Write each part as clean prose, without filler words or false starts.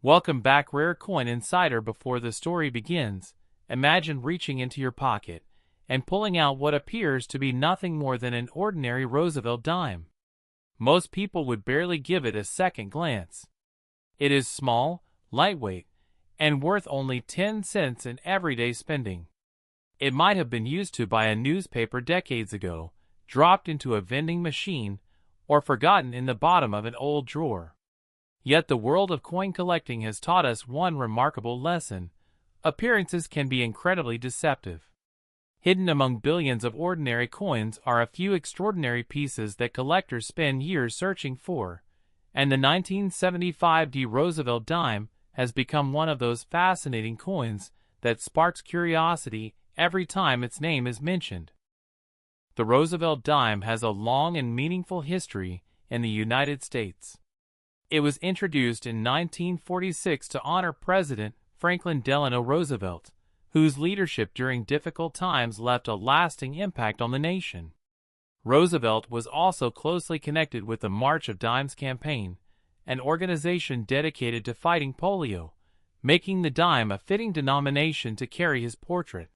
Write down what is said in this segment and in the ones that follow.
Welcome back, Rare Coin Insider. Before the story begins, imagine reaching into your pocket and pulling out what appears to be nothing more than an ordinary Roosevelt dime. Most people would barely give it a second glance. It is small, lightweight, and worth only 10 cents in everyday spending. It might have been used to buy a newspaper decades ago, dropped into a vending machine, or forgotten in the bottom of an old drawer. Yet the world of coin collecting has taught us one remarkable lesson: appearances can be incredibly deceptive. Hidden among billions of ordinary coins are a few extraordinary pieces that collectors spend years searching for, and the 1975 Roosevelt dime has become one of those fascinating coins that sparks curiosity every time its name is mentioned. The Roosevelt dime has a long and meaningful history in the United States. It was introduced in 1946 to honor President Franklin Delano Roosevelt, whose leadership during difficult times left a lasting impact on the nation. Roosevelt was also closely connected with the March of Dimes campaign, an organization dedicated to fighting polio, making the dime a fitting denomination to carry his portrait.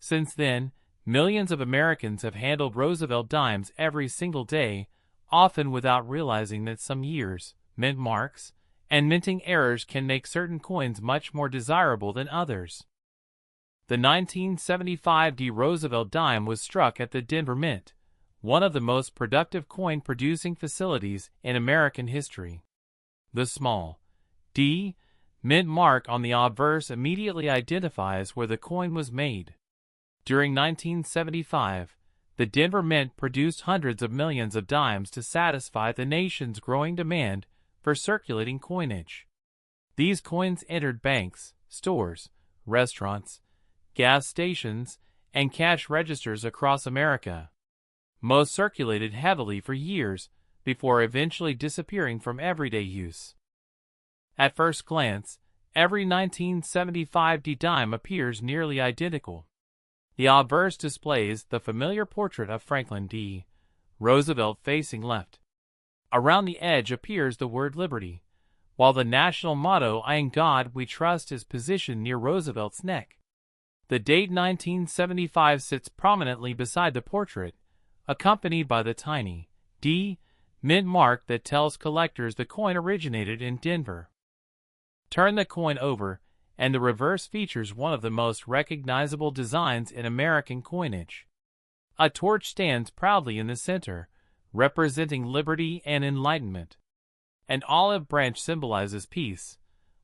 Since then, millions of Americans have handled Roosevelt dimes every single day, often without realizing that some years, mint marks, and minting errors can make certain coins much more desirable than others. The 1975 Roosevelt dime was struck at the Denver Mint, one of the most productive coin-producing facilities in American history. The small D mint mark on the obverse immediately identifies where the coin was made. During 1975, the Denver Mint produced hundreds of millions of dimes to satisfy the nation's growing demand for circulating coinage. These coins entered banks, stores, restaurants, gas stations, and cash registers across America. Most circulated heavily for years before eventually disappearing from everyday use. At first glance, every 1975 dime appears nearly identical. The obverse displays the familiar portrait of Franklin D. Roosevelt facing left. Around the edge appears the word Liberty, while the national motto "I in God We Trust" is positioned near Roosevelt's neck. The date 1975 sits prominently beside the portrait, accompanied by the tiny D mint mark that tells collectors the coin originated in Denver. Turn the coin over, and the reverse features one of the most recognizable designs in American coinage. A torch stands proudly in the center, representing liberty and enlightenment. An olive branch symbolizes peace,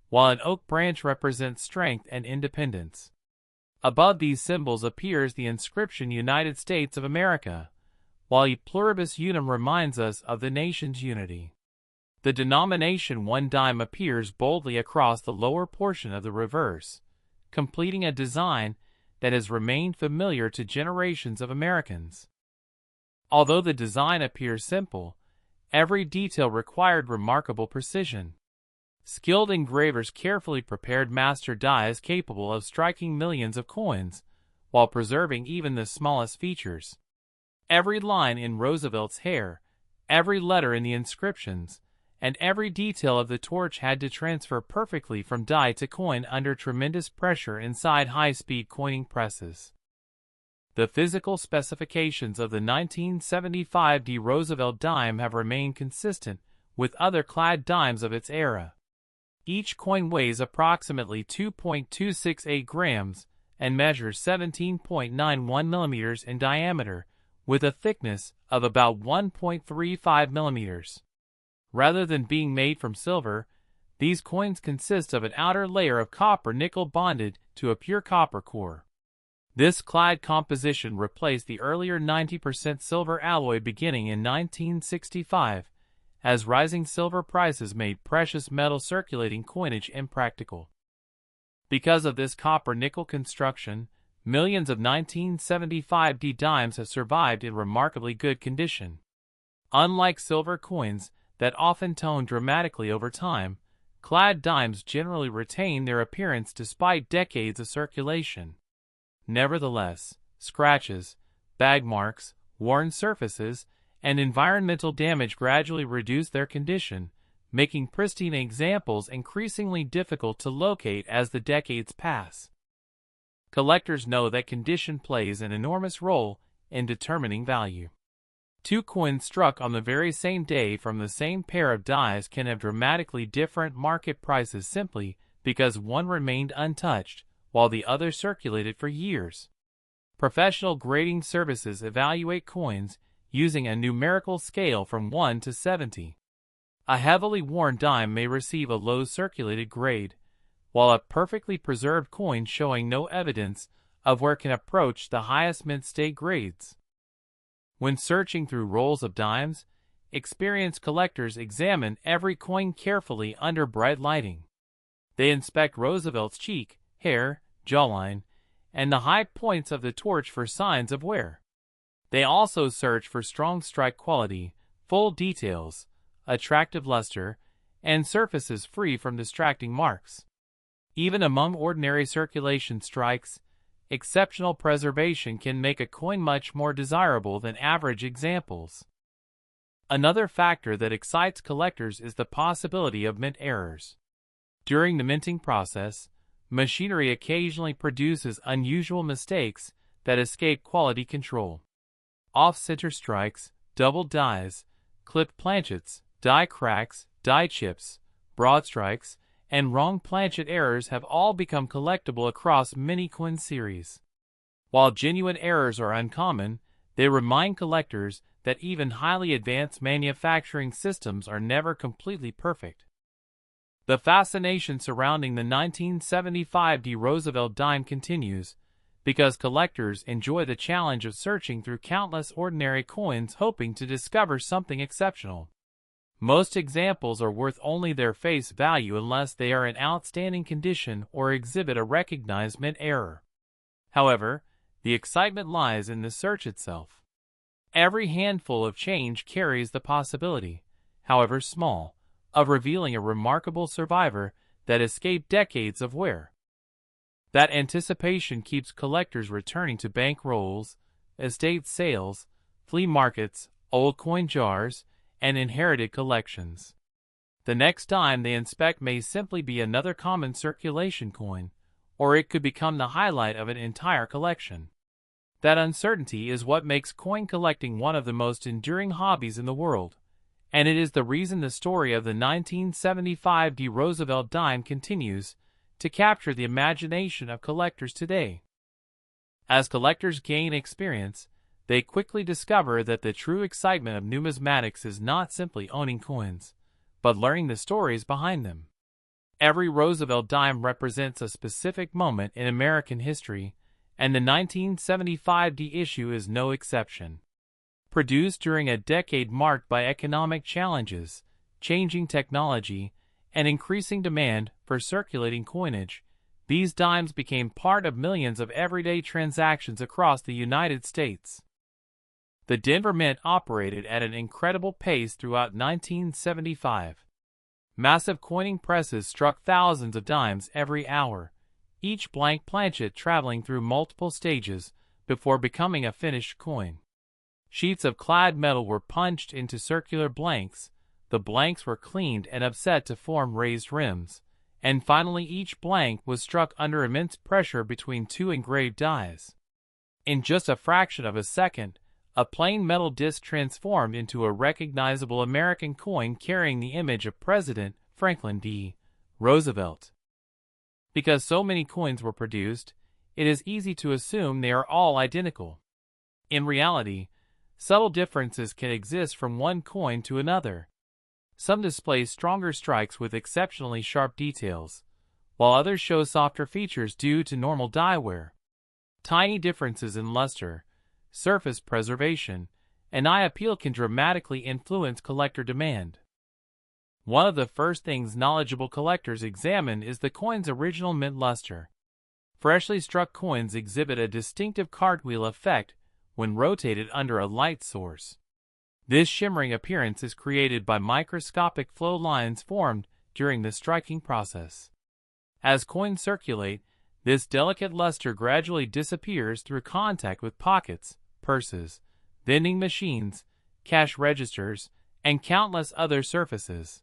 while an oak branch represents strength and independence. Above these symbols appears the inscription United States of America, while E Pluribus Unum reminds us of the nation's unity. The denomination 1 dime appears boldly across the lower portion of the reverse, completing a design that has remained familiar to generations of Americans. Although the design appears simple, every detail required remarkable precision. Skilled engravers carefully prepared master dies capable of striking millions of coins, while preserving even the smallest features. Every line in Roosevelt's hair, every letter in the inscriptions, and every detail of the torch had to transfer perfectly from die to coin under tremendous pressure inside high-speed coining presses. The physical specifications of the 1975 Roosevelt dime have remained consistent with other clad dimes of its era. Each coin weighs approximately 2.268 grams and measures 17.91 millimeters in diameter, with a thickness of about 1.35 millimeters. Rather than being made from silver, these coins consist of an outer layer of copper nickel bonded to a pure copper core. This clad composition replaced the earlier 90% silver alloy beginning in 1965, as rising silver prices made precious metal circulating coinage impractical. Because of this copper-nickel construction, millions of 1975 dimes have survived in remarkably good condition. Unlike silver coins that often tone dramatically over time, clad dimes generally retain their appearance despite decades of circulation. Nevertheless, scratches, bag marks, worn surfaces, and environmental damage gradually reduce their condition, making pristine examples increasingly difficult to locate as the decades pass. Collectors know that condition plays an enormous role in determining value. Two coins struck on the very same day from the same pair of dies can have dramatically different market prices simply because one remained untouched while the other circulated for years. Professional grading services evaluate coins using a numerical scale from 1 to 70. A heavily worn dime may receive a low circulated grade, while a perfectly preserved coin showing no evidence of wear can approach the highest mint state grades. When searching through rolls of dimes, experienced collectors examine every coin carefully under bright lighting. They inspect Roosevelt's cheek, hair, jawline, and the high points of the torch for signs of wear. They also search for strong strike quality, full details, attractive luster, and surfaces free from distracting marks. Even among ordinary circulation strikes, exceptional preservation can make a coin much more desirable than average examples. Another factor that excites collectors is the possibility of mint errors. During the minting process, machinery occasionally produces unusual mistakes that escape quality control. Off-center strikes, double dies, clipped planchets, die cracks, die chips, broad strikes, and wrong planchet errors have all become collectible across many coin series. While genuine errors are uncommon, they remind collectors that even highly advanced manufacturing systems are never completely perfect. The fascination surrounding the 1975 de Roosevelt dime continues, because collectors enjoy the challenge of searching through countless ordinary coins hoping to discover something exceptional. Most examples are worth only their face value unless they are in outstanding condition or exhibit a recognized mint error. However, the excitement lies in the search itself. Every handful of change carries the possibility, however small, of revealing a remarkable survivor that escaped decades of wear. That anticipation keeps collectors returning to bank rolls, estate sales, flea markets, old coin jars, and inherited collections. The next dime they inspect may simply be another common circulation coin, or it could become the highlight of an entire collection. That uncertainty is what makes coin collecting one of the most enduring hobbies in the world, and it is the reason the story of the 1975 de Roosevelt dime continues to capture the imagination of collectors today. As collectors gain experience, they quickly discover that the true excitement of numismatics is not simply owning coins, but learning the stories behind them. Every Roosevelt dime represents a specific moment in American history, and the 1975 D issue is no exception. Produced during a decade marked by economic challenges, changing technology, and increasing demand for circulating coinage, these dimes became part of millions of everyday transactions across the United States. The Denver Mint operated at an incredible pace throughout 1975. Massive coining presses struck thousands of dimes every hour, each blank planchet traveling through multiple stages before becoming a finished coin. Sheets of clad metal were punched into circular blanks, the blanks were cleaned and upset to form raised rims, and finally each blank was struck under immense pressure between two engraved dies. In just a fraction of a second, a plain metal disc transformed into a recognizable American coin carrying the image of President Franklin D. Roosevelt. Because so many coins were produced, it is easy to assume they are all identical. In reality, subtle differences can exist from one coin to another. Some display stronger strikes with exceptionally sharp details, while others show softer features due to normal die wear. Tiny differences in luster, surface preservation, and eye appeal can dramatically influence collector demand. One of the first things knowledgeable collectors examine is the coin's original mint luster. Freshly struck coins exhibit a distinctive cartwheel effect when rotated under a light source. This shimmering appearance is created by microscopic flow lines formed during the striking process. As coins circulate, this delicate luster gradually disappears through contact with pockets, purses, vending machines, cash registers, and countless other surfaces.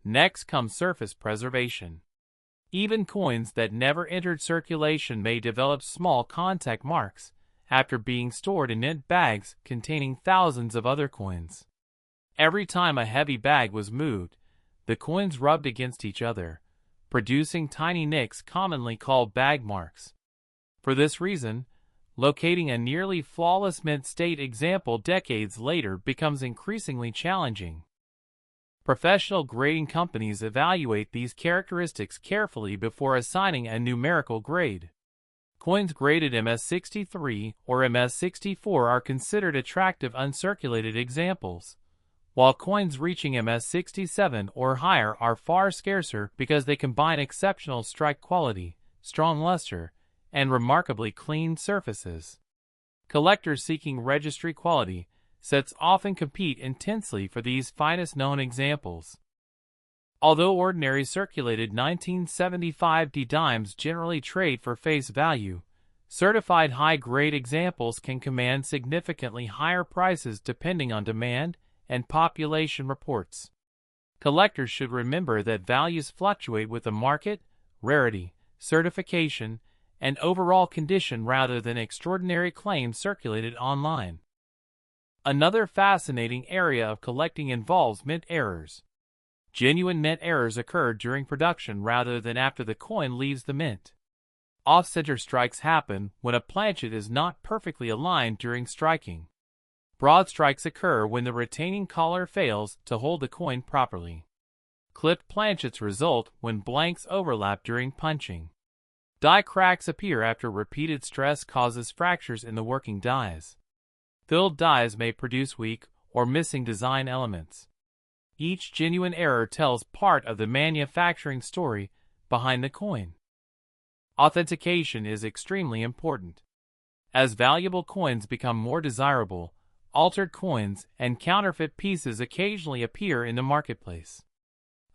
Next comes surface preservation. Even coins that never entered circulation may develop small contact marks after being stored in mint bags containing thousands of other coins. Every time a heavy bag was moved, the coins rubbed against each other, producing tiny nicks commonly called bag marks. For this reason, locating a nearly flawless mint state example decades later becomes increasingly challenging. Professional grading companies evaluate these characteristics carefully before assigning a numerical grade. Coins graded MS-63 or MS-64 are considered attractive uncirculated examples, while coins reaching MS-67 or higher are far scarcer because they combine exceptional strike quality, strong luster, and remarkably clean surfaces. Collectors seeking registry quality sets often compete intensely for these finest known examples. Although ordinary circulated 1975 D dimes generally trade for face value, certified high-grade examples can command significantly higher prices depending on demand and population reports. Collectors should remember that values fluctuate with the market, rarity, certification, and overall condition rather than extraordinary claims circulated online. Another fascinating area of collecting involves mint errors. Genuine mint errors occur during production rather than after the coin leaves the mint. Off-center strikes happen when a planchet is not perfectly aligned during striking. Broad strikes occur when the retaining collar fails to hold the coin properly. Clipped planchets result when blanks overlap during punching. Die cracks appear after repeated stress causes fractures in the working dies. Filled dies may produce weak or missing design elements. Each genuine error tells part of the manufacturing story behind the coin. Authentication is extremely important. As valuable coins become more desirable, altered coins and counterfeit pieces occasionally appear in the marketplace.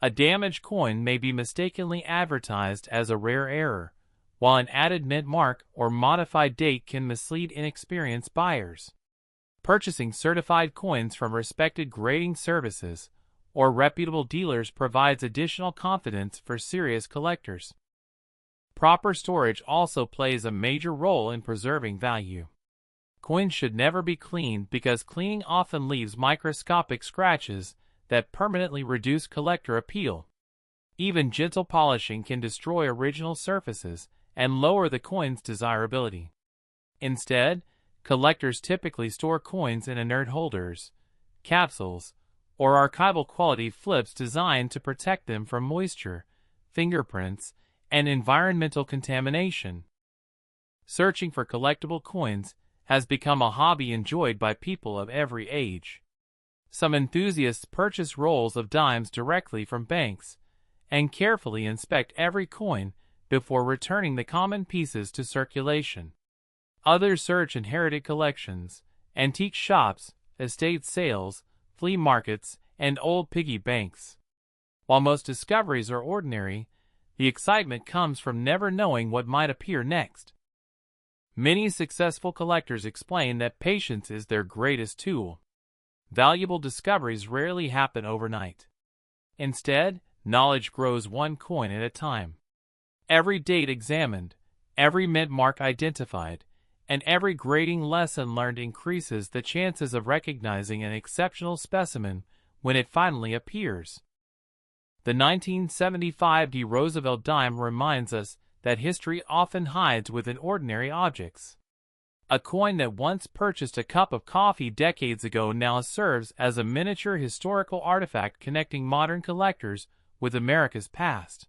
A damaged coin may be mistakenly advertised as a rare error, while an added mint mark or modified date can mislead inexperienced buyers. Purchasing certified coins from respected grading services or reputable dealers provides additional confidence for serious collectors. Proper storage also plays a major role in preserving value. Coins should never be cleaned because cleaning often leaves microscopic scratches that permanently reduce collector appeal. Even gentle polishing can destroy original surfaces and lower the coin's desirability. Instead, collectors typically store coins in inert holders, capsules, or archival quality flips designed to protect them from moisture, fingerprints, and environmental contamination. Searching for collectible coins has become a hobby enjoyed by people of every age. Some enthusiasts purchase rolls of dimes directly from banks and carefully inspect every coin before returning the common pieces to circulation. Others search inherited collections, antique shops, estate sales, flea markets, and old piggy banks. While most discoveries are ordinary, the excitement comes from never knowing what might appear next. Many successful collectors explain that patience is their greatest tool. Valuable discoveries rarely happen overnight. Instead, knowledge grows one coin at a time. Every date examined, every mint mark identified, and every grading lesson learned increases the chances of recognizing an exceptional specimen when it finally appears. The 1975 D Roosevelt dime reminds us that history often hides within ordinary objects. A coin that once purchased a cup of coffee decades ago now serves as a miniature historical artifact connecting modern collectors with America's past.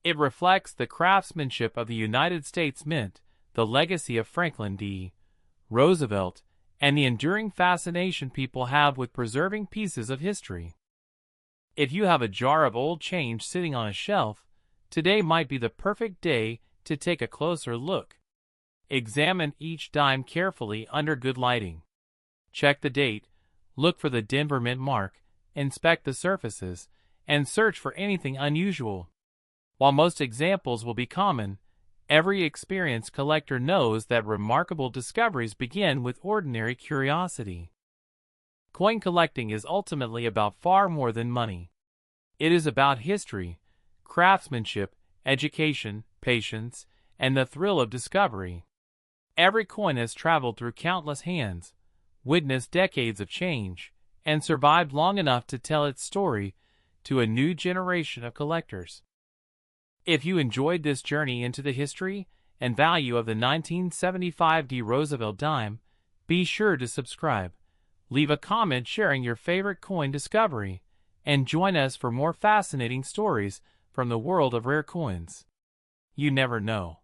It reflects the craftsmanship of the United States Mint, the legacy of Franklin D. Roosevelt, and the enduring fascination people have with preserving pieces of history. If you have a jar of old change sitting on a shelf, today might be the perfect day to take a closer look. Examine each dime carefully under good lighting. Check the date, look for the Denver Mint mark, inspect the surfaces, and search for anything unusual. While most examples will be common, every experienced collector knows that remarkable discoveries begin with ordinary curiosity. Coin collecting is ultimately about far more than money. It is about history, craftsmanship, education, patience, and the thrill of discovery. Every coin has traveled through countless hands, witnessed decades of change, and survived long enough to tell its story to a new generation of collectors. If you enjoyed this journey into the history and value of the 1975 D. Roosevelt dime, be sure to subscribe, leave a comment sharing your favorite coin discovery, and join us for more fascinating stories from the world of rare coins. You never know.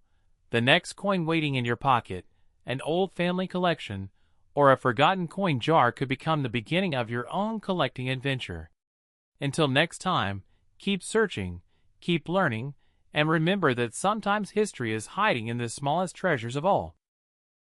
The next coin waiting in your pocket, an old family collection, or a forgotten coin jar could become the beginning of your own collecting adventure. Until next time, keep searching, keep learning, and remember that sometimes history is hiding in the smallest treasures of all.